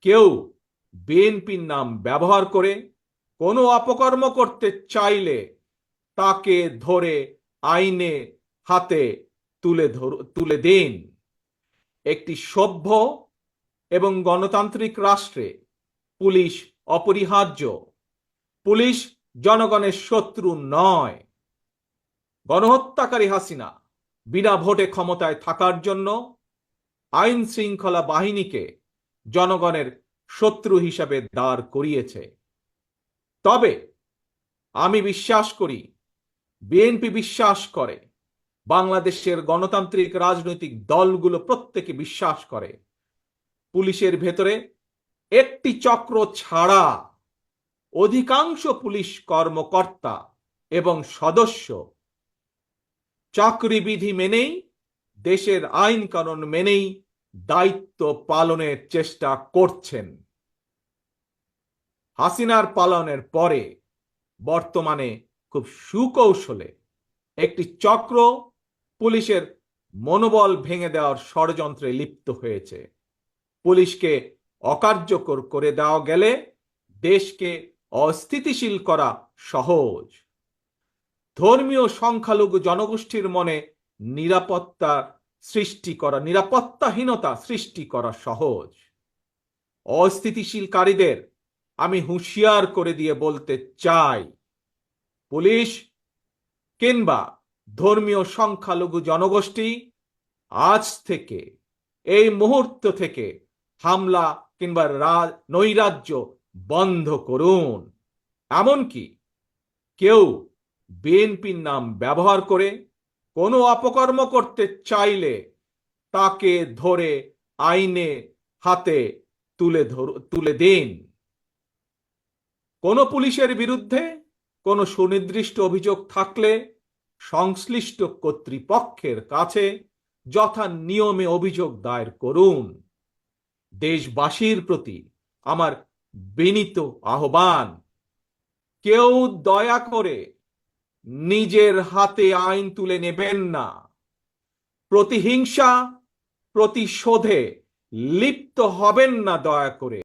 কেউ বিএনপির নাম ব্যবহার করে কোনো অপকর্ম করতে চাইলে তাকে ধরে আইনে হাতে তুলে দিন। একটি সভ্য এবং গণতান্ত্রিক রাষ্ট্রে পুলিশ অপরিহার্য। পুলিশ জনগণের শত্রু নয়। গণহত্যাকারী হাসিনা বিনা ভোটে ক্ষমতায় থাকার জন্য আইন শৃঙ্খলা বাহিনীকে জনগণের শত্রু হিসাবে দাঁড় করিয়েছে। তবে আমি বিশ্বাস করি, বিএনপি বিশ্বাস করে, বাংলাদেশের গণতান্ত্রিক রাজনৈতিক দলগুলো প্রত্যেকে বিশ্বাস করে, পুলিশের ভেতরে একটি চক্র ছাড়া অধিকাংশ পুলিশ কর্মকর্তা এবং সদস্য চাকরিবিধি মেনেই, দেশের আইন কানুন মেনেই দায়িত্ব পালনের চেষ্টা করছেন। হাসিনার পালনের পরে বর্তমানে খুব সুকৌশলে একটি চক্র পুলিশের মনোবল ভেঙে দেওয়ার ষড়যন্ত্রে লিপ্ত হয়েছে। পুলিশকে অকার্যকর করে দেওয়া গেলে দেশকে অস্থিতিশীল করা সহজ। ধর্মীয় সংখ্যালঘু জনগোষ্ঠীর মনে নিরাপত্তাহীনতা সৃষ্টি করা সহজ। অস্থিতিশীলকারীদের আমি হুঁশিয়ার করে দিয়ে বলতে চাই, পুলিশ কিংবা ধর্মীয় সংখ্যালঘু জনগোষ্ঠী আজ থেকে, এই মুহূর্ত থেকে হামলা কিংবা নৈরাজ্য বন্ধ করুন। এমনকি কেউ বিএনপির নাম ব্যবহার করে কোনো অপকর্ম করতে চাইলে তাকে ধরে আইনে হাতে তুলে দিন। কোনো পুলিশের বিরুদ্ধে কোনো সুনির্দিষ্ট অভিযোগ থাকলে সংশ্লিষ্ট কর্তৃপক্ষের কাছে যথা নিয়মে অভিযোগ দায়ের করুন। দেশবাসীর প্রতি আমার বিনীত আহ্বান, কেউ দয়া করে নিজের হাতে আইন তুলে নেবেন না। প্রতিহিংসা, প্রতিশোধে লিপ্ত হবেন না দয়া করে।